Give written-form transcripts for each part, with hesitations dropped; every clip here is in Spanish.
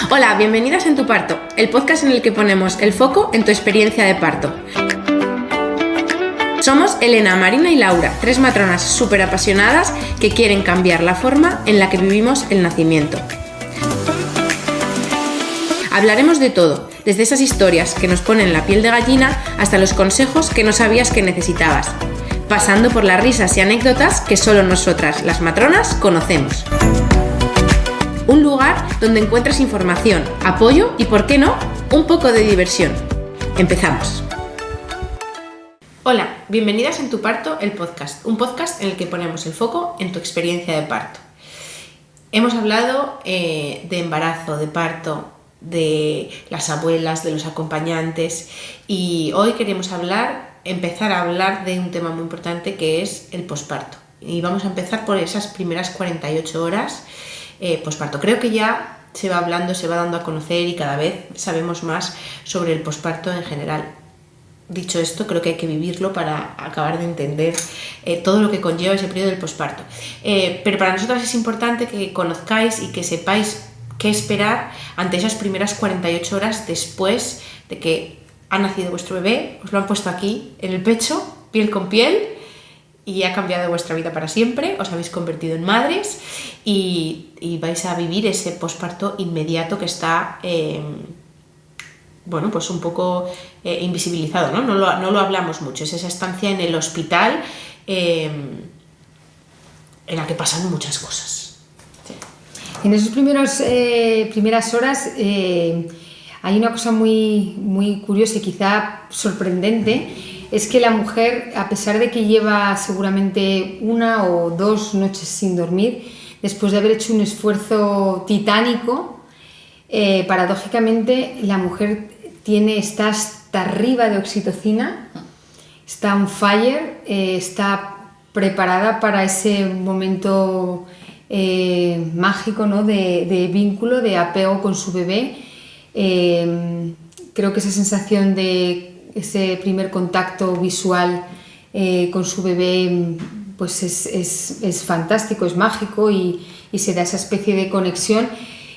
Hola, bienvenidas en Tu Parto, el podcast en el que ponemos el foco en tu experiencia de parto. Somos Elena, Marina y Laura, tres matronas súper apasionadas que quieren cambiar la forma en la que vivimos el nacimiento. Hablaremos de todo, desde esas historias que nos ponen la piel de gallina hasta los consejos que no sabías que necesitabas, pasando por las risas y anécdotas que solo nosotras, las matronas, conocemos. Un lugar donde encuentras información, apoyo y, ¿por qué no?, un poco de diversión. Empezamos. Hola, bienvenidas en Tu Parto, el podcast, un podcast en el que ponemos el foco en tu experiencia de parto. Hemos hablado de embarazo, de parto, de las abuelas, de los acompañantes, y hoy queremos empezar a hablar de un tema muy importante que es el posparto. Y vamos a empezar por esas primeras 48 horas posparto. Creo que ya se va hablando, se va dando a conocer y cada vez sabemos más sobre el posparto en general. Dicho esto, creo que hay que vivirlo para acabar de entender todo lo que conlleva ese periodo del posparto. Pero para nosotras es importante que conozcáis y que sepáis qué esperar ante esas primeras 48 horas después de que ha nacido vuestro bebé, os lo han puesto aquí en el pecho, piel con piel, y ha cambiado vuestra vida para siempre, os habéis convertido en madres y vais a vivir ese posparto inmediato que está, pues un poco invisibilizado, ¿no? No lo hablamos mucho, es esa estancia en el hospital en la que pasan muchas cosas. Sí. En esas primeras horas hay una cosa muy, muy curiosa y quizá sorprendente, es que la mujer, a pesar de que lleva seguramente 1 o 2 noches sin dormir, después de haber hecho un esfuerzo titánico, paradójicamente la mujer está hasta arriba de oxitocina, está on fire, está preparada para ese momento mágico, ¿no? de vínculo, de apego con su bebé. Creo que esa sensación de ese primer contacto visual con su bebé pues es fantástico, es mágico y se da esa especie de conexión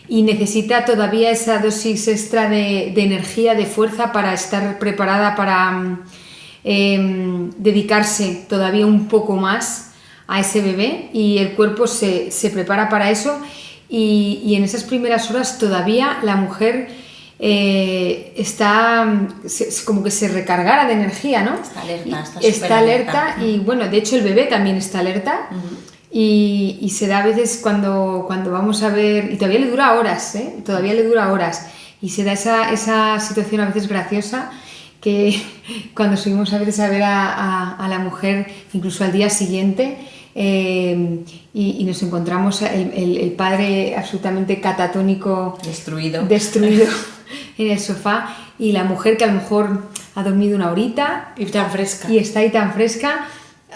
y necesita todavía esa dosis extra de energía, de fuerza para estar preparada para dedicarse todavía un poco más a ese bebé, y el cuerpo se prepara para eso y en esas primeras horas todavía la mujer como que se recargara de energía, ¿no? Está alerta y bueno, de hecho el bebé también está alerta. Uh-huh. Y se da a veces cuando vamos a ver, y todavía le dura horas, y se da esa situación a veces graciosa que cuando subimos a veces a ver a la mujer incluso al día siguiente y nos encontramos el padre absolutamente catatónico, destruido en el sofá, y la mujer que a lo mejor ha dormido 1 horita y está ahí tan fresca,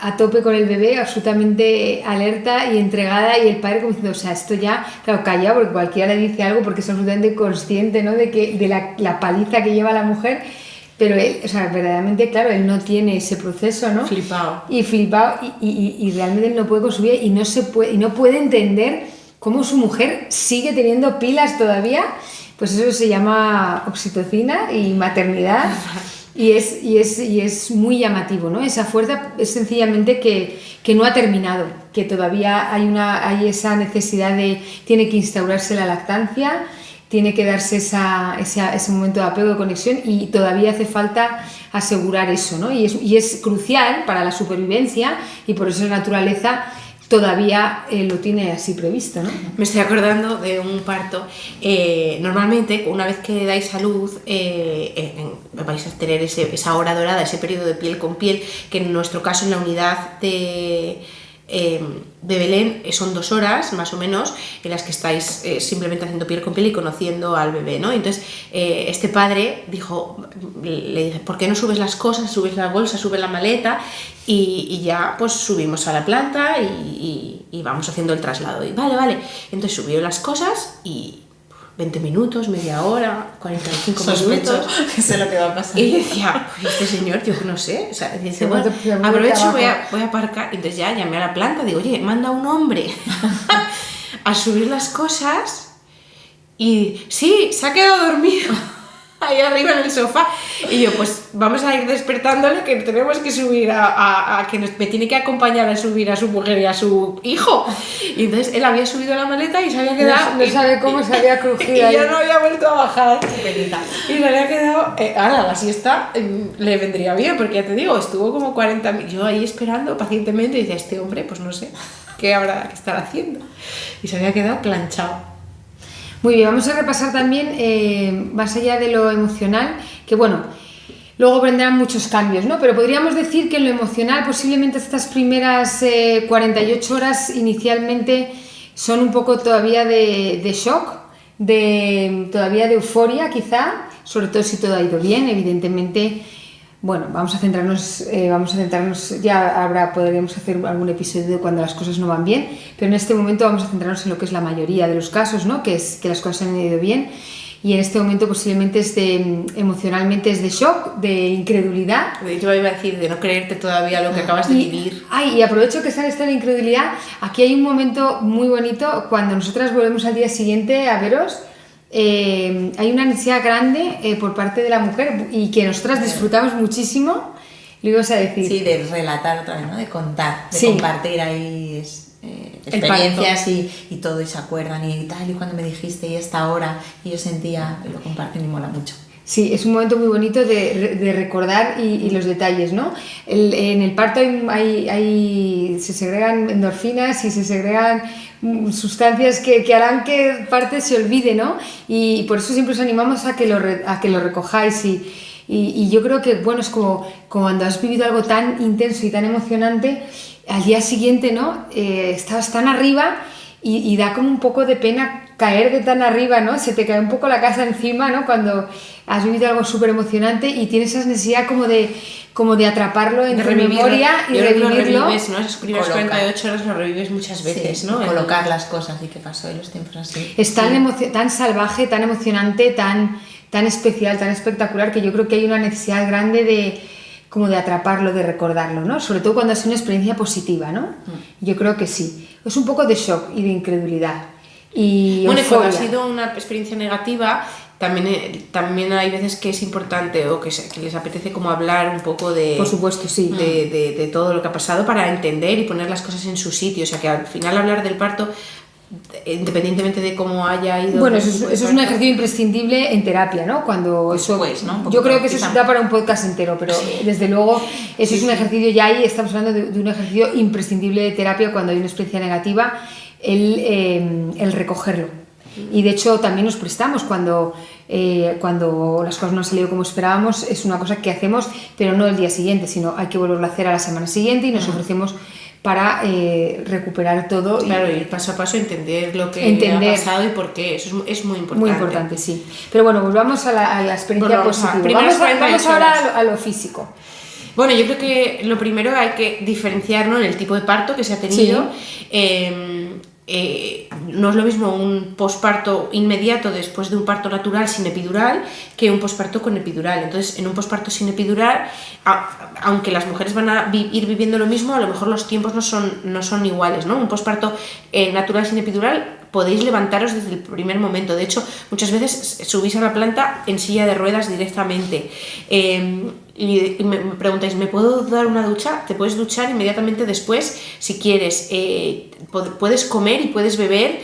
a tope con el bebé, absolutamente alerta y entregada, y el padre como diciendo, o sea, esto ya, claro, calla, porque cualquiera le dice algo porque es absolutamente consciente, ¿no? de la paliza que lleva la mujer, pero él, o sea, verdaderamente, claro, él no tiene ese proceso, ¿no? Flipado y realmente él no puede con su vida y no puede entender cómo su mujer sigue teniendo pilas todavía. Pues eso se llama oxitocina y maternidad. Y es muy llamativo, ¿no? Esa fuerza es sencillamente que no ha terminado, que todavía hay esa necesidad tiene que instaurarse la lactancia, tiene que darse ese momento de apego, de conexión, y todavía hace falta asegurar eso, ¿no? Y es crucial para la supervivencia, y por eso la naturaleza todavía lo tiene así previsto, ¿no? Me estoy acordando de un parto. Normalmente, una vez que dais a luz, vais a tener esa hora dorada, ese periodo de piel con piel, que en nuestro caso en la unidad de Belén son 2 horas más o menos en las que estáis simplemente haciendo piel con piel y conociendo al bebé, ¿no? Entonces este padre le dice, ¿por qué no subes las cosas, subes la bolsa, subes la maleta y ya pues subimos a la planta y vamos haciendo el traslado? Y vale, entonces subió las cosas y 20 minutos, media hora, 45 minutos. Que sé lo que va a pasar. Y decía, pues este señor, yo no sé. O sea, dice, bueno, aprovecho, voy a aparcar. Entonces ya llamé a la planta, digo, oye, manda un hombre a subir las cosas Y sí, se ha quedado dormido ahí arriba en el sofá. Y yo, pues vamos a ir despertándole, que tenemos que subir me tiene que acompañar a subir a su mujer y a su hijo. Y entonces él había subido la maleta y se había quedado... No sabe cómo se había crujido y ahí. ya no había vuelto a bajar. Y se había quedado... ahora, la siesta le vendría bien, porque ya te digo, estuvo como 40 minutos. Yo ahí esperando pacientemente y decía, este hombre, pues no sé, ¿qué habrá que estar haciendo? Y se había quedado planchado. Muy bien, vamos a repasar también, más allá de lo emocional, que bueno, luego vendrán muchos cambios, ¿no? Pero podríamos decir que en lo emocional posiblemente estas primeras 48 horas inicialmente son un poco todavía de shock, todavía de euforia quizá, sobre todo si todo ha ido bien, evidentemente. Bueno, vamos a centrarnos, ya podríamos hacer algún episodio de cuando las cosas no van bien, pero en este momento vamos a centrarnos en lo que es la mayoría de los casos, ¿no? Que es que las cosas han ido bien, y en este momento posiblemente emocionalmente es de shock, de incredulidad. De hecho, iba a decir, de no creerte todavía lo que acabas de vivir. Y aprovecho que sale esta de incredulidad, aquí hay un momento muy bonito, cuando nosotras volvemos al día siguiente a veros. Hay una necesidad grande por parte de la mujer y que nosotras disfrutamos muchísimo, lo ibas a decir. Sí, de relatar otra vez, ¿no? De contar, de sí. Compartir ahí experiencias y todo, y se acuerdan y tal, y cuando me dijiste y esta hora, y yo sentía, y lo comparten y mola mucho. Sí, es un momento muy bonito de recordar y los detalles, ¿no? En el parto se segregan endorfinas y se segregan sustancias que harán que parte se olvide, ¿no? Y por eso siempre os animamos a que lo recojáis y yo creo que, bueno, es como cuando has vivido algo tan intenso y tan emocionante, al día siguiente, ¿no? Estabas tan arriba y da como un poco de pena caer de tan arriba, ¿no? Se te cae un poco la casa encima, ¿no? Cuando has vivido algo súper emocionante y tienes esa necesidad como de atraparlo en tu memoria y revivirlo. Lo revives, ¿no? Esas primeras 48 horas lo revives muchas veces, sí, ¿no? Colocar las cosas y qué pasó en los tiempos así. Es tan salvaje, tan emocionante, tan especial, tan espectacular, que yo creo que hay una necesidad grande de atraparlo, de recordarlo, ¿no? Sobre todo cuando es una experiencia positiva, ¿no? Yo creo que sí. Es un poco de shock y de incredulidad. Y bueno, y euforia. cuando ha sido una experiencia negativa, también hay veces que es importante o que les apetece como hablar un poco de... Por supuesto, sí. De todo lo que ha pasado para entender y poner las cosas en su sitio. O sea, que al final hablar del parto, independientemente de cómo haya ido... Bueno, eso es un ejercicio imprescindible en terapia, ¿no? Cuando Después, ¿no? Yo creo que eso se da para un podcast entero, pero desde luego eso es un ejercicio, ya ahí estamos hablando de un ejercicio imprescindible de terapia cuando hay una experiencia negativa, el recogerlo. Y de hecho también nos prestamos cuando las cosas no han salido como esperábamos, es una cosa que hacemos, pero no el día siguiente, sino hay que volverlo a hacer a la semana siguiente y nos ofrecemos para recuperar todo. Claro, ir paso a paso, entender lo que ha pasado y por qué, eso es muy importante. Muy importante, sí. Pero bueno, volvamos a la experiencia positiva. Vamos ahora a lo físico. Bueno, yo creo que lo primero hay que diferenciar, ¿no?, en el tipo de parto que se ha tenido. Sí. No es lo mismo un posparto inmediato después de un parto natural sin epidural que un posparto con epidural. Entonces, en un posparto sin epidural, aunque las mujeres van a ir viviendo lo mismo, a lo mejor los tiempos no son iguales, ¿no? Un posparto natural sin epidural podéis levantaros desde el primer momento. De hecho, muchas veces subís a la planta en silla de ruedas directamente. Y me preguntáis, ¿me puedo dar una ducha? Te puedes duchar inmediatamente después si quieres. Puedes comer y puedes beber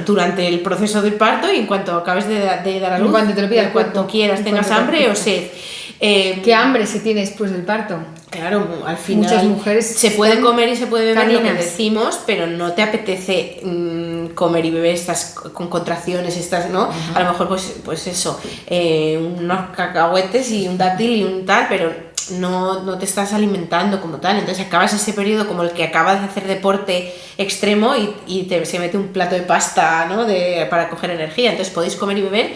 durante el proceso del parto y en cuanto acabes de dar a luz, cuando te lo pida el cuerpo, cuando quieras, tengas hambre o sed. ¿Qué hambre se tiene después del parto? Claro, al final muchas mujeres se puede comer y se puede beber caninas. Lo que decimos, pero no te apetece comer y beber estas con contracciones, ¿no? Uh-huh. A lo mejor pues eso, unos cacahuetes y un dátil y un tal, pero no te estás alimentando como tal. Entonces acabas ese periodo como el que acabas de hacer deporte extremo y se mete un plato de pasta, ¿no?, para coger energía. Entonces podéis comer y beber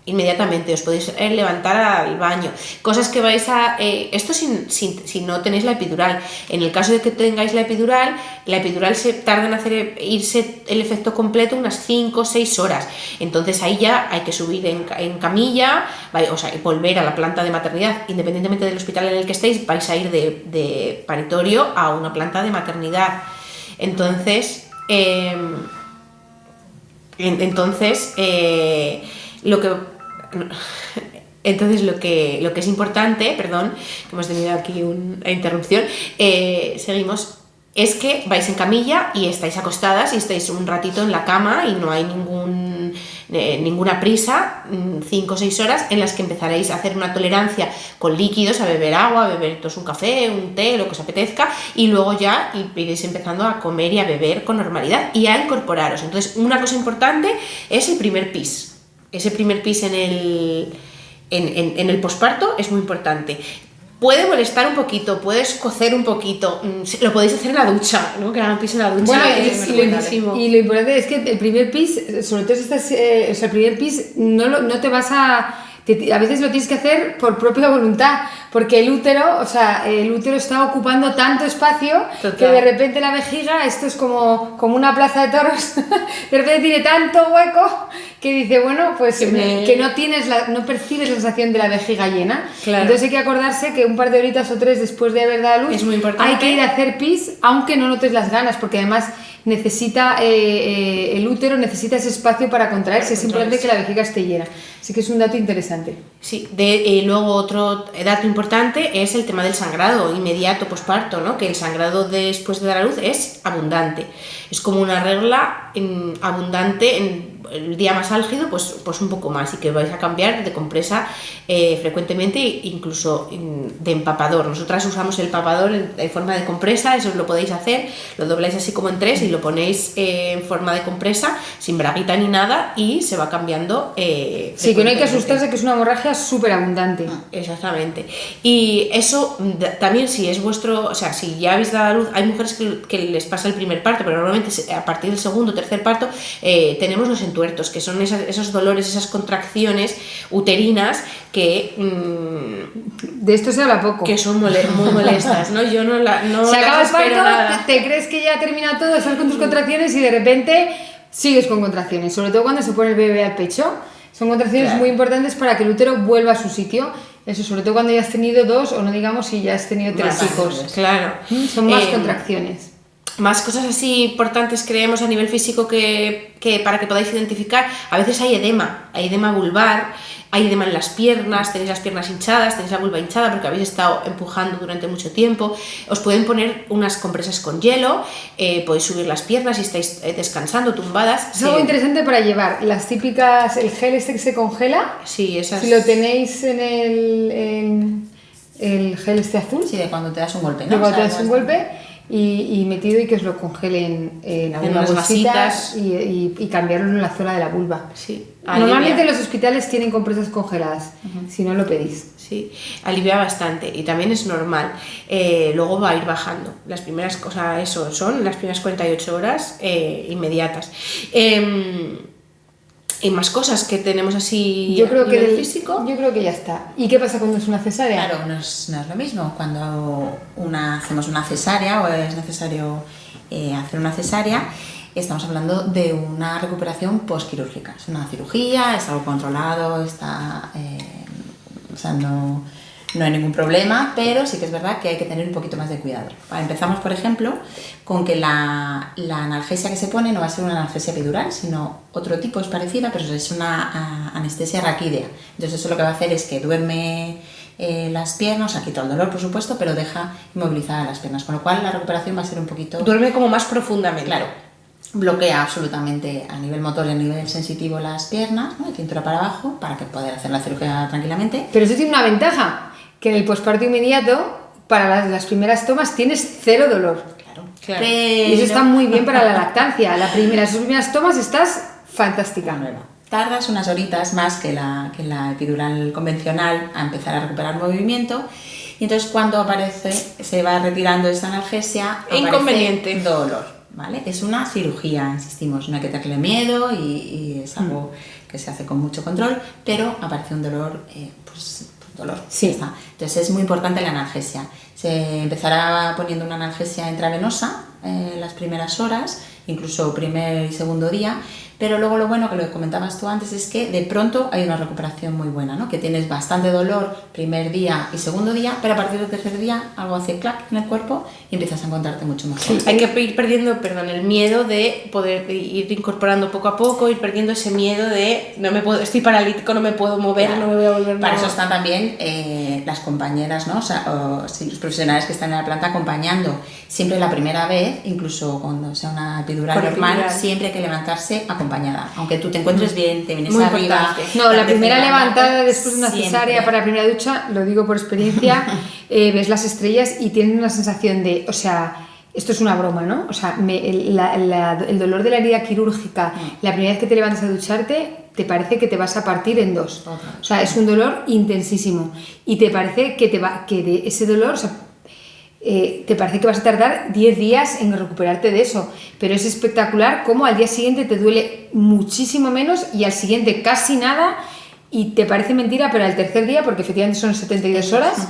inmediatamente, os podéis levantar al baño, cosas que vais a... esto si no tenéis la epidural. En el caso de que tengáis la epidural se tarda en irse el efecto completo unas 5 o 6 horas, entonces ahí ya hay que subir en camilla, o sea, volver a la planta de maternidad, independientemente del hospital en el que estéis, vais a ir de paritorio a una planta de maternidad. Entonces Entonces, lo que es importante, perdón, que hemos tenido aquí una interrupción, seguimos, es que vais en camilla y estáis acostadas y estáis un ratito en la cama y no hay ninguna prisa, 5 o 6 horas en las que empezaréis a hacer una tolerancia con líquidos, a beber agua, a beber un café, un té, lo que os apetezca, y luego ya iréis empezando a comer y a beber con normalidad y a incorporaros. Entonces, una cosa importante es el primer pis. Ese primer pis en el posparto es muy importante. Puede molestar un poquito, puedes cocer un poquito, lo podéis hacer en la ducha, ¿no? Que hagan pis en la ducha. Bueno, y lo importante es que el primer pis, sobre todo si estás, el primer pis no te vas a veces lo tienes que hacer por propia voluntad, porque el útero está ocupando tanto espacio. Total. Que de repente la vejiga, esto es como una plaza de toros, de repente tiene tanto hueco que dice, bueno, pues que no percibes la sensación de la vejiga llena. Claro. Entonces hay que acordarse que un par de horitas o 3 después de haber dado a luz es muy importante. Hay que ir a hacer pis, aunque no notes las ganas, porque además el útero necesita ese espacio para contraerse. Es importante que la vejiga esté llena. Así que es un dato interesante. Sí, luego otro dato importante es el tema del sangrado inmediato posparto, ¿no? Que el sangrado después de dar a luz es abundante. Es como una regla abundante en el día más álgido, pues un poco más, y que vais a cambiar de compresa frecuentemente, incluso de empapador. Nosotras usamos el empapador en forma de compresa, eso lo podéis hacer, lo dobláis así como en 3 y lo ponéis en forma de compresa, sin braguita ni nada, y se va cambiando. Sí, que no hay que asustarse, que es una hemorragia súper abundante. Exactamente. Y eso también, si es si ya habéis dado a luz, hay mujeres que les pasa el primer parto, pero normalmente a partir del segundo o tercer parto tenemos los entuertos, que son esos dolores, esas contracciones uterinas que de esto se habla poco, que son muy molestas, ¿no? Yo no se acaba el parto, nada. Te crees que ya ha terminado todo, estás con tus contracciones y de repente sigues con contracciones, sobre todo cuando se pone el bebé al pecho. Son contracciones muy importantes para que el útero vuelva a su sitio. Eso, sobre todo cuando ya has tenido 2, o no digamos si ya has tenido 3 hijos. Claro. Son más contracciones. Más cosas así importantes creemos a nivel físico que para que podáis identificar. A veces hay edema vulvar, hay edema en las piernas, tenéis las piernas hinchadas, tenéis la vulva hinchada porque habéis estado empujando durante mucho tiempo. Os pueden poner unas compresas con hielo, podéis subir las piernas si estáis descansando, tumbadas. Es algo interesante para llevar, las típicas, el gel este que se congela. Sí, esas. Si lo tenéis en el gel este azul. Sí, de cuando te das un golpe, ¿no? De cuando te das un golpe. Y metido y que os lo congelen en algunas bolsitas y cambiarlo en la zona de la vulva. Sí, normalmente en los hospitales tienen compresas congeladas, si no lo pedís. Sí, alivia bastante y también es normal. Luego va a ir bajando. Las primeras cosas, eso son las primeras 48 horas inmediatas. Y más cosas que tenemos así físico. Yo creo que ya está. ¿Y qué pasa cuando es una cesárea? Claro, no es lo mismo. Cuando hacemos una cesárea o es necesario hacer una cesárea, estamos hablando de una recuperación postquirúrgica. Es una cirugía, es algo controlado, no hay ningún problema, pero sí que es verdad que hay que tener un poquito más de cuidado. Empezamos, por ejemplo, con que la analgesia que se pone no va a ser una analgesia epidural, sino otro tipo, es parecida, pero es una anestesia raquídea. Entonces eso lo que va a hacer es que duerme las piernas, ha quitado el dolor, por supuesto, pero deja inmovilizadas las piernas, con lo cual la recuperación va a ser un poquito... Duerme como más profundamente. Claro. Bloquea absolutamente a nivel motor y a nivel sensitivo las piernas, ¿no? De cintura para abajo, para que poder hacer la cirugía tranquilamente. Pero eso tiene una ventaja, que en el posparto inmediato, para las primeras tomas, tienes 0 dolor. Claro. Y eso está muy bien para la lactancia. Las primeras tomas estás fantástica. Nueva. Tardas unas horitas más que la epidural convencional a empezar a recuperar movimiento. Y entonces cuando se va retirando esta analgesia, inconveniente dolor, ¿vale? Es una cirugía, insistimos, no hay que tenerle miedo y es algo que se hace con mucho control, pero aparece un dolor, dolor. Sí. Está. Entonces es muy importante la analgesia. Se empezará poniendo una analgesia intravenosa las primeras horas incluso primer y segundo día, pero luego lo bueno, que lo comentabas tú antes, es que de pronto hay una recuperación muy buena, ¿no? Que tienes bastante dolor primer día y segundo día, pero a partir del tercer día algo hace clac en el cuerpo y empiezas a encontrarte mucho mejor. Sí, hay que ir perdiendo, el miedo de poder ir incorporando poco a poco, ir perdiendo ese miedo de estoy paralítico, no me puedo mover, Claro. no me voy a volver. Para eso están también las compañeras, ¿no? O los profesionales que están en la planta acompañando. Siempre la primera vez, incluso cuando sea una epidural normal, siempre hay que levantarse acompañada. Aunque tú te encuentres bien, te vienes Muy arriba. importante. No, la primera levantada después de una siempre. cesárea para la primera ducha, lo digo por experiencia, ves las estrellas y tienes una sensación de, o sea, esto es una broma, ¿no? O sea, el dolor de la herida quirúrgica, la primera vez que te levantas a ducharte, te parece que te vas a partir en dos. O sea, es un dolor intensísimo. Y te parece que de ese dolor, o sea, te parece que vas a tardar 10 días en recuperarte de eso, pero es espectacular cómo al día siguiente te duele muchísimo menos y al siguiente casi nada y te parece mentira, pero al tercer día, porque efectivamente son 72 horas,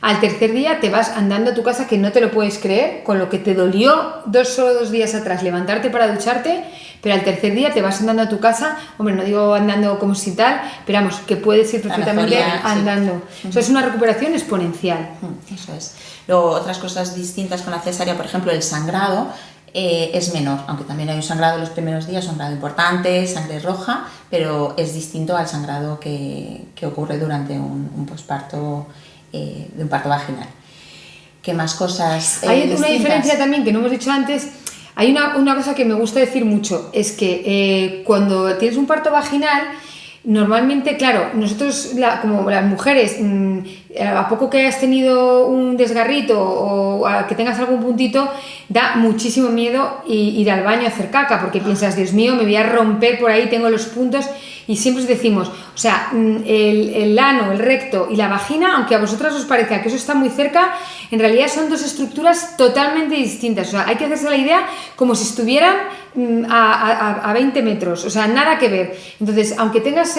al tercer día te vas andando a tu casa que no te lo puedes creer, con lo que te dolió solo 2 días atrás levantarte para ducharte, pero al tercer día te vas andando a tu casa, hombre, no digo andando como si tal, pero vamos, que puedes ir perfectamente andando. Sí. O sea, es una recuperación exponencial. Eso es. Luego, otras cosas distintas con la cesárea, por ejemplo, el sangrado es menor, aunque también hay un sangrado en los primeros días, un sangrado importante, sangre roja, pero es distinto al sangrado que ocurre durante un posparto, de un parto vaginal. ¿Qué más cosas hay distintas? Una diferencia también que no hemos dicho antes. Hay una cosa que me gusta decir mucho, es que cuando tienes un parto vaginal, normalmente, claro, nosotros como las mujeres, a poco que hayas tenido un desgarrito o a que tengas algún puntito, da muchísimo miedo ir al baño a hacer caca, porque piensas, Dios mío, me voy a romper por ahí, tengo los puntos, y siempre os decimos, o sea, el ano, el recto y la vagina, aunque a vosotras os parezca que eso está muy cerca, en realidad son dos estructuras totalmente distintas. O sea, hay que hacerse la idea como si estuvieran a 20 metros, o sea, nada que ver. Entonces, aunque tengas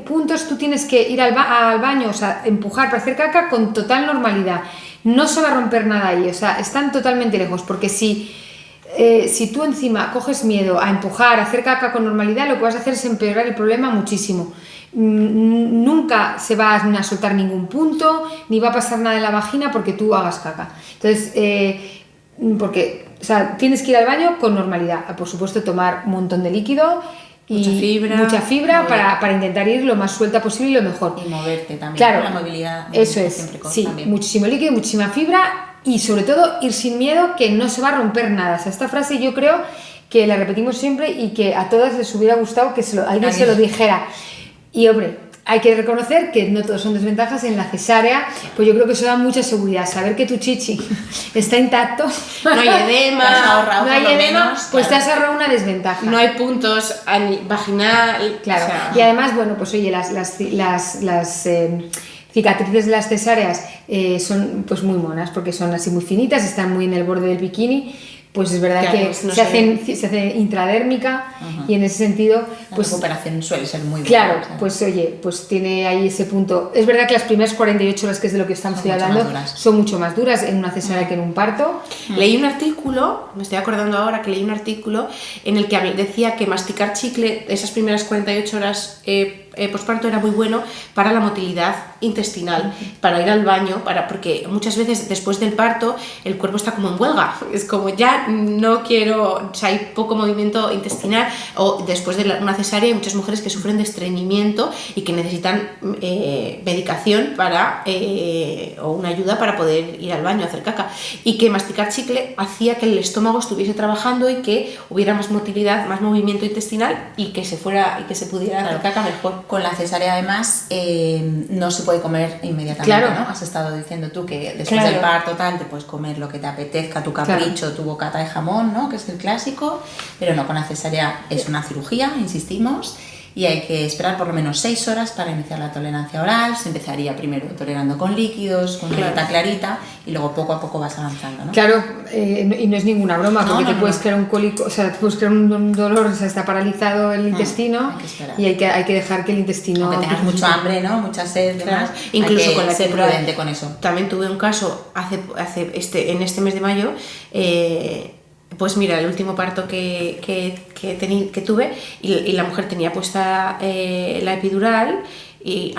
puntos, tú tienes que ir al baño, o sea, empujar para hacer caca con total normalidad. No se va a romper nada ahí, o sea, están totalmente lejos, porque si tú encima coges miedo a empujar, a hacer caca con normalidad, lo que vas a hacer es empeorar el problema muchísimo. Nunca se va a soltar ningún punto, ni va a pasar nada en la vagina porque tú hagas caca. Entonces, o sea, tienes que ir al baño con normalidad. Por supuesto, tomar un montón de líquido y mucha fibra para intentar ir lo más suelta posible y lo mejor. Y moverte también, claro, la movilidad. Eso es, sí, también. Muchísimo líquido, muchísima fibra y sobre todo ir sin miedo, que no se va a romper nada. O sea, esta frase yo creo que la repetimos siempre y que a todas les hubiera gustado que alguien se lo dijera. Y hombre, hay que reconocer que no todos son desventajas. En la cesárea, pues yo creo que eso da mucha seguridad. Saber que tu chichi está intacto, no hay edema, pues te has ahorrado una desventaja. No hay puntos vaginal. Claro, o sea, y además, bueno, pues oye, las cicatrices de las cesáreas son pues muy monas, porque son así muy finitas, están muy en el borde del bikini. Pues es verdad que se hace intradérmica y en ese sentido pues la recuperación suele ser muy buena. Claro, pues oye, pues tiene ahí ese punto. Es verdad que las primeras 48 horas, que es de lo que estamos hablando, son mucho más duras en una cesárea que en un parto. Leí un artículo, me estoy acordando ahora que leí un artículo en el que decía que masticar chicle esas primeras 48 horas posparto era muy bueno para la motilidad intestinal, para ir al baño, porque muchas veces después del parto el cuerpo está como en huelga, es como ya no quiero, o sea, hay poco movimiento intestinal, o después de una cesárea hay muchas mujeres que sufren de estreñimiento y que necesitan medicación o una ayuda para poder ir al baño a hacer caca, y que masticar chicle hacía que el estómago estuviese trabajando y que hubiera más motilidad, más movimiento intestinal y que se pudiera hacer caca mejor. Con la cesárea además no se puede comer inmediatamente, ¿no? Has estado diciendo tú que después del parto te puedes comer lo que te apetezca, tu capricho, tu bocata de jamón, ¿no? Que es el clásico, pero no, con la cesárea es una cirugía, insistimos, y hay que esperar por lo menos 6 horas para iniciar la tolerancia oral. Se empezaría primero tolerando con líquidos, con una dieta clarita, y luego poco a poco vas avanzando, ¿no? Claro, y no es ninguna broma, porque te puedes crear un cólico, o sea, te puedes crear un dolor, o sea, está paralizado el intestino, hay que hay que dejar que el intestino... Aunque tengas mucho hambre, ¿no? Mucha sed, demás, incluso con la ser prudente con eso. También tuve un caso en este mes de mayo, Pues mira, el último parto que tuve y la mujer tenía puesta la epidural y...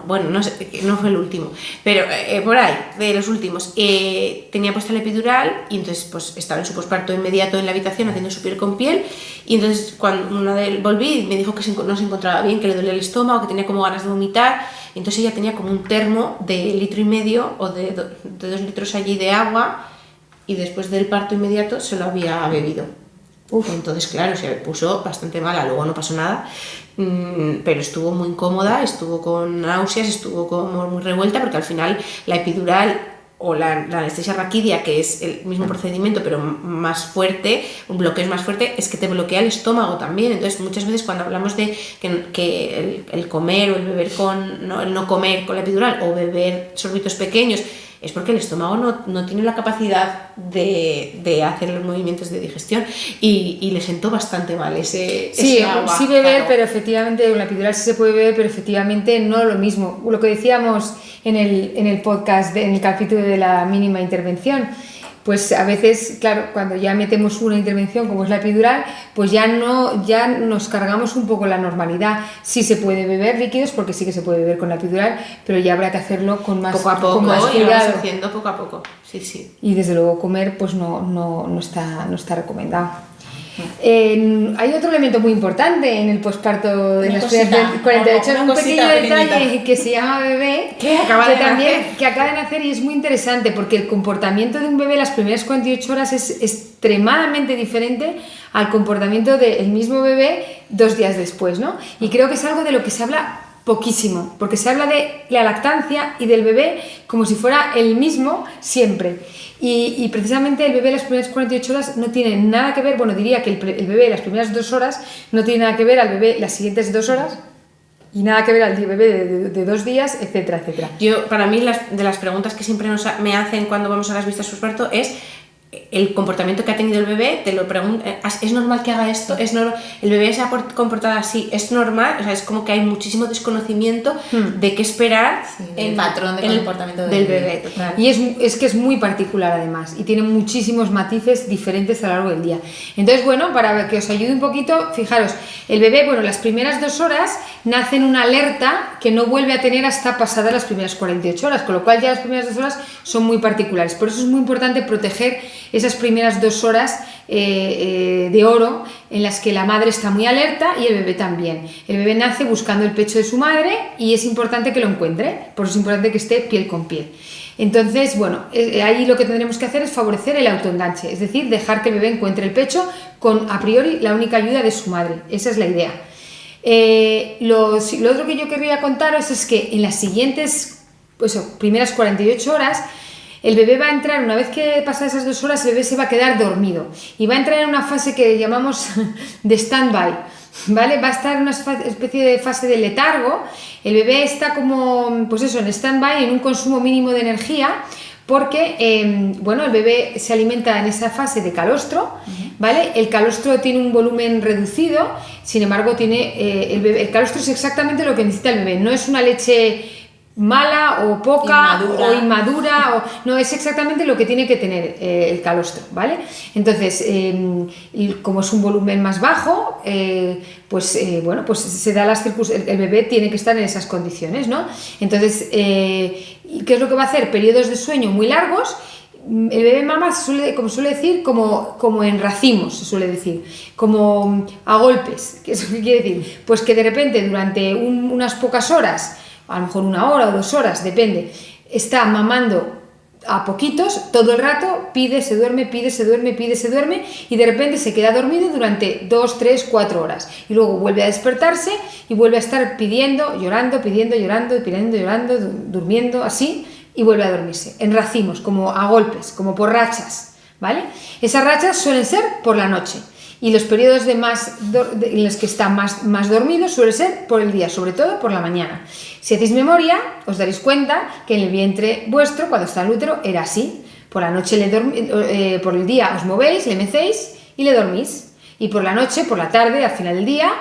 bueno, no sé, no fue el último, pero por ahí, de los últimos, tenía puesta la epidural y entonces pues estaba en su posparto inmediato en la habitación haciendo su piel con piel y entonces cuando volví me dijo que no se encontraba bien, que le dolía el estómago, que tenía como ganas de vomitar, entonces ella tenía como un termo de 1,5 litros o de 2 litros allí de agua y después del parto inmediato se lo había bebido. Entonces, claro, se puso bastante mala, luego no pasó nada, pero estuvo muy incómoda, estuvo con náuseas, estuvo como muy revuelta, porque al final la epidural o la anestesia raquídea, que es el mismo procedimiento pero más fuerte, un bloqueo más fuerte, es que te bloquea el estómago también. Entonces muchas veces cuando hablamos de que el comer o el beber el no comer con la epidural o beber sorbitos pequeños, es porque el estómago no tiene la capacidad de hacer los movimientos de digestión y le sentó bastante mal ese agua. Sí beber, claro. Pero efectivamente con la epidural sí se puede beber, pero efectivamente no lo mismo. Lo que decíamos en el podcast, en el capítulo de la mínima intervención, pues a veces, claro, cuando ya metemos una intervención como es la epidural, pues ya nos cargamos un poco la normalidad. Sí se puede beber líquidos, porque sí que se puede beber con la epidural, pero ya habrá que hacerlo con más poco a poco, con más y lo cuidado. vamos haciendo poco a poco. Sí. Y desde luego comer pues no está recomendado. Hay otro elemento muy importante en el posparto de las primeras 48 horas, un pequeño detalle que se llama bebé, que acaba de nacer y es muy interesante porque el comportamiento de un bebé las primeras 48 horas es extremadamente diferente al comportamiento del mismo bebé 2 días después, ¿no? Y creo que es algo de lo que se habla poquísimo, porque se habla de la lactancia y del bebé como si fuera el mismo siempre. Y precisamente el bebé las primeras 48 horas no tiene nada que ver, bueno, diría que el bebé las primeras 2 horas no tiene nada que ver al bebé las siguientes 2 horas y nada que ver al bebé de 2 días, etcétera, etcétera. Para mí, de las preguntas que siempre me hacen cuando vamos a las vistas posparto es el comportamiento que ha tenido el bebé, te lo pregunto, ¿es normal que haga esto? ¿El bebé se ha comportado así? ¿Es normal? O sea, es como que hay muchísimo desconocimiento de qué esperar el patrón de comportamiento del bebé. Total. Y es que es muy particular además y tiene muchísimos matices diferentes a lo largo del día. Entonces, bueno, para que os ayude un poquito, fijaros, el bebé, bueno, las primeras 2 horas nace en una alerta que no vuelve a tener hasta pasadas las primeras 48 horas, con lo cual ya las primeras 2 horas son muy particulares. Por eso es muy importante proteger esas primeras 2 horas de oro en las que la madre está muy alerta y el bebé también. El bebé nace buscando el pecho de su madre y es importante que lo encuentre, por eso es importante que esté piel con piel. Entonces, bueno, ahí lo que tendremos que hacer es favorecer el autoenganche, es decir, dejar que el bebé encuentre el pecho con, a priori, la única ayuda de su madre. Esa es la idea. Lo otro que yo querría contaros es que en las siguientes primeras 48 horas el bebé va a entrar, una vez que pasan esas 2 horas, el bebé se va a quedar dormido y va a entrar en una fase que llamamos de stand-by, ¿vale? Va a estar en una especie de fase de letargo. El bebé está como, pues eso, en stand-by, en un consumo mínimo de energía, porque, el bebé se alimenta en esa fase de calostro, ¿vale? El calostro tiene un volumen reducido, sin embargo, el calostro es exactamente lo que necesita el bebé, no es una leche mala o poca o inmadura, no, es exactamente lo que tiene que tener el calostro, ¿vale? Entonces, como es un volumen más bajo, se da el bebé tiene que estar en esas condiciones, ¿no? Entonces, ¿qué es lo que va a hacer? Periodos de sueño muy largos. El bebé mama como suele decir, como en racimos, se suele decir, como a golpes. ¿Qué quiere decir? Pues que de repente durante unas pocas horas, a lo mejor 1 hora o 2 horas, depende, está mamando a poquitos todo el rato, pide, se duerme y de repente se queda dormido durante 2, 3, 4 horas y luego vuelve a despertarse y vuelve a estar pidiendo, llorando, durmiendo así y vuelve a dormirse en racimos, como a golpes, como por rachas, ¿vale? Esas rachas suelen ser por la noche. Y los periodos en los que está más dormido suele ser por el día, sobre todo por la mañana. Si hacéis memoria, os daréis cuenta que en el vientre vuestro, cuando está en el útero, era así. Por la noche, por el día os movéis, le mecéis y le dormís. Y por la noche, por la tarde, al final del día,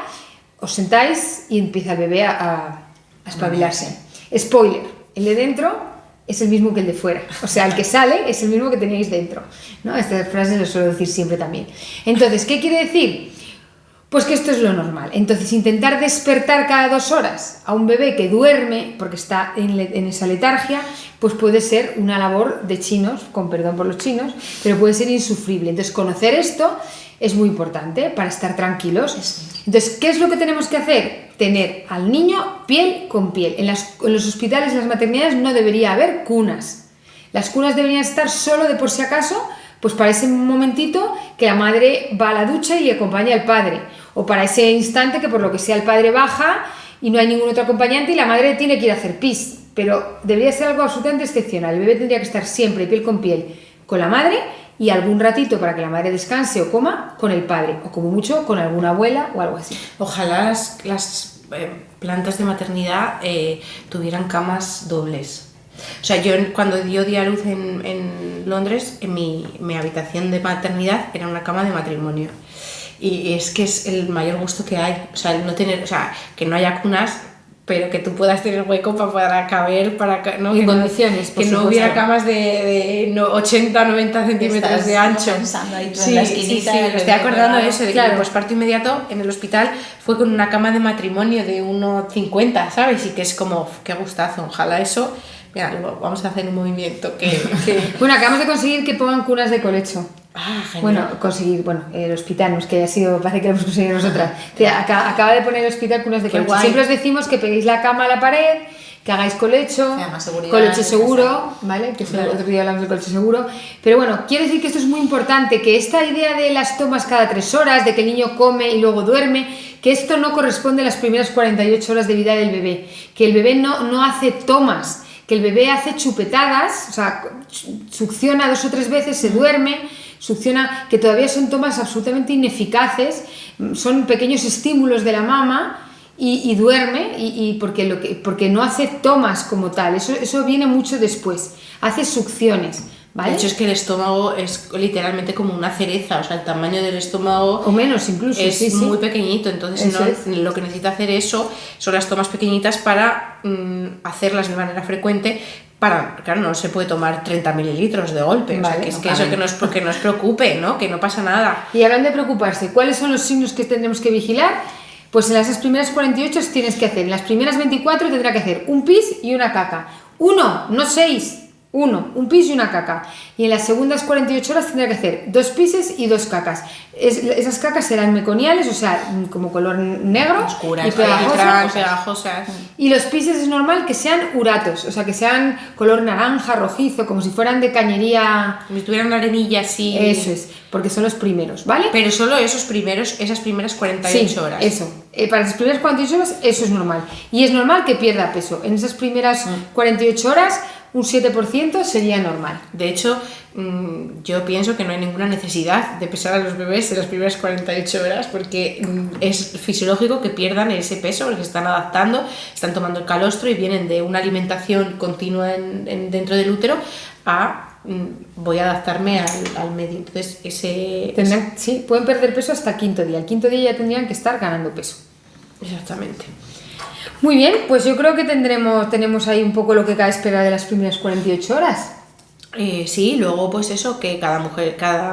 os sentáis y empieza el bebé a espabilarse. Spoiler, el de dentro es el mismo que el de fuera. O sea, el que sale es el mismo que teníais dentro, ¿no? Esta frase lo suelo decir siempre también. Entonces, ¿qué quiere decir? Pues que esto es lo normal. Entonces, intentar despertar cada 2 horas a un bebé que duerme, porque está en esa letargia, pues puede ser una labor de chinos, con perdón por los chinos, pero puede ser insufrible. Entonces, conocer esto es muy importante para estar tranquilos. Entonces, ¿qué es lo que tenemos que hacer? Tener al niño piel con piel. En los hospitales, en las maternidades, no debería haber cunas. Las cunas deberían estar solo de por si acaso, pues para ese momentito que la madre va a la ducha y le acompaña al padre. O para ese instante que por lo que sea el padre baja y no hay ningún otro acompañante y la madre tiene que ir a hacer pis. Pero debería ser algo absolutamente excepcional. El bebé tendría que estar siempre piel con la madre y algún ratito para que la madre descanse o coma con el padre. O como mucho con alguna abuela o algo así. Ojalá las plantas de maternidad tuvieran camas dobles. O sea, yo cuando di a luz en Londres, en mi habitación de maternidad era una cama de matrimonio. Y es que es el mayor gusto que hay. O sea, que no haya cunas, pero que tú puedas tener hueco para caber, ¿no? Y en condiciones, que no hubiera camas de 80, 90 centímetros de ancho. Ahí en la esquinita, me estoy acordando de eso, de claro. que el posparto inmediato en el hospital fue con una cama de matrimonio de 1,50, ¿sabes? Y que es como, qué gustazo, ojalá eso. Mira, vamos a hacer un movimiento que... Bueno, acabamos de conseguir que pongan cunas de colecho. Ah, genial. El hospital, no es que haya sido, parece que lo hemos conseguido nosotras. Acaba de poner el hospital cunas de Qué colecho. guay. Siempre os decimos que peguéis la cama a la pared, que hagáis colecho, colecho seguro, ¿vale? Que el otro día hablamos del colecho seguro. Pero bueno, quiero decir que esto es muy importante, que esta idea de las tomas cada 3 horas, de que el niño come y luego duerme, que esto no corresponde a las primeras 48 horas de vida del bebé, que el bebé no hace tomas, que el bebé hace chupetadas, o sea, succiona 2 o 3 veces, se duerme, succiona, que todavía son tomas absolutamente ineficaces, son pequeños estímulos de la mama y duerme, porque no hace tomas como tal, eso viene mucho después, hace succiones. ¿Vale? De hecho, es que el estómago es literalmente como una cereza, o sea, el tamaño del estómago o menos incluso, es muy pequeñito, entonces lo que necesita hacer eso son las tomas pequeñitas para hacerlas de manera frecuente. Claro, no se puede tomar 30 mililitros de golpe, vale, o sea, que es que eso que nos preocupe, ¿no? Que no pasa nada. Y hablando de preocuparse, ¿cuáles son los signos que tendremos que vigilar? Pues en las primeras 48 tienes que hacer, en las primeras 24 tendrá que hacer un pis y una caca. 1, no 6. 1, un pis y una caca. Y en las segundas 48 horas tendrá que hacer 2 pises y 2 cacas. Esas cacas serán meconiales, o sea, como color negro, oscuras y pegajosas. Y los pises es normal que sean uratos, o sea, que sean color naranja, rojizo, como si fueran de cañería. Como si tuvieran una arenilla así. Eso es, porque son los primeros, ¿vale? Pero solo esas primeras 48 horas. Eso. Para las primeras 48 horas eso es normal. Y es normal que pierda peso. En esas primeras 48 horas un 7% sería normal. De hecho, yo pienso que no hay ninguna necesidad de pesar a los bebés en las primeras 48 horas porque es fisiológico que pierdan ese peso porque se están adaptando, están tomando el calostro y vienen de una alimentación continua dentro del útero a voy a adaptarme al medio. Entonces, sí, pueden perder peso hasta el 5.º día. El 5.º día ya tendrían que estar ganando peso. Exactamente. Muy bien, pues yo creo que tenemos ahí un poco lo que cabe esperar de las primeras 48 horas. Sí, luego pues eso, que cada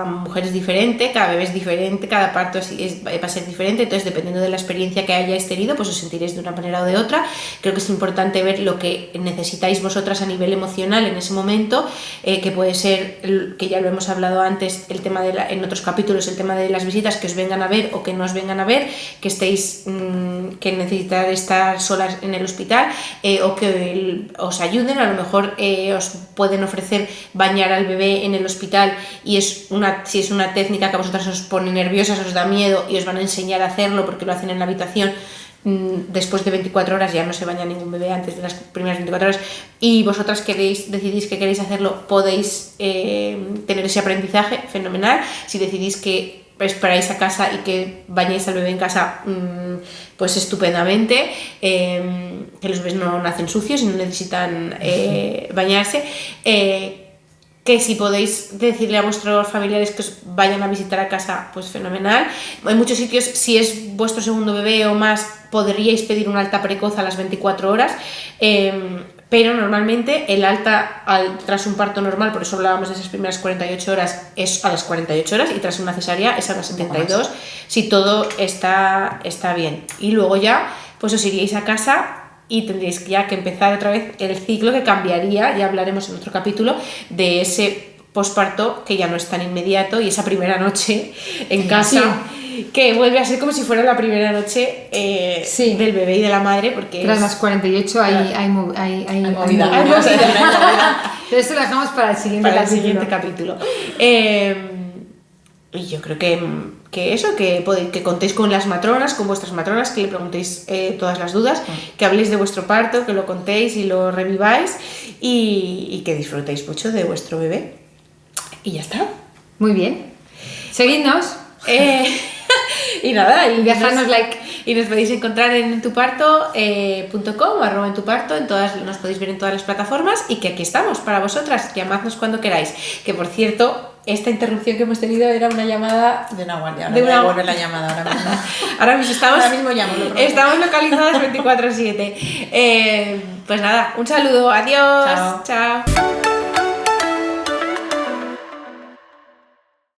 mujer es diferente, cada bebé es diferente, cada parto va a ser diferente, entonces dependiendo de la experiencia que hayáis tenido, pues os sentiréis de una manera o de otra. Creo que es importante ver lo que necesitáis vosotras a nivel emocional en ese momento, que puede ser, que ya lo hemos hablado antes, el tema en otros capítulos, el tema de las visitas, que os vengan a ver o que no os vengan a ver, que estéis, que necesitáis estar solas en el hospital, o que os ayuden, a lo mejor os pueden ofrecer bañar al bebé en el hospital y si es una técnica que a vosotras os pone nerviosas, os da miedo y os van a enseñar a hacerlo porque lo hacen en la habitación, después de 24 horas ya no se baña ningún bebé antes de las primeras 24 horas y vosotras decidís que queréis hacerlo, podéis tener ese aprendizaje fenomenal. Si decidís que esperáis a casa y que bañéis al bebé en casa, pues estupendamente, que los bebés no nacen sucios y no necesitan bañarse, que si podéis decirle a vuestros familiares que os vayan a visitar a casa, pues fenomenal. En muchos sitios, si es vuestro segundo bebé o más, podríais pedir un alta precoz a las 24 horas, Pero normalmente el alta tras un parto normal, por eso hablábamos de esas primeras 48 horas, es a las 48 horas y tras una cesárea es a las 72, si todo está bien. Y luego ya pues os iríais a casa y tendríais ya que empezar otra vez el ciclo que cambiaría, ya hablaremos en otro capítulo, de ese posparto que ya no es tan inmediato y esa primera noche en casa que vuelve a ser como si fuera la primera noche del bebé y de la madre, porque tras las 48 hay movida. Pero esto lo dejamos para el siguiente capítulo. Y yo creo que eso, que contéis con las matronas, con vuestras matronas, que le preguntéis todas las dudas, que habléis de vuestro parto, que lo contéis y lo reviváis y que disfrutéis mucho de vuestro bebé. Y ya está. Muy bien. Seguidnos. Y nada, y dejadnos like. Y nos podéis encontrar en entuparto.com o @entuparto, nos podéis ver en todas las plataformas y que aquí estamos para vosotras, llamadnos cuando queráis. Que por cierto, esta interrupción que hemos tenido era una llamada de una guardia, ahora voy a devolver la llamada ahora mismo. Ahora mismo llamo. Estamos localizadas 24/7. Pues nada, un saludo, adiós. Chao. Chao.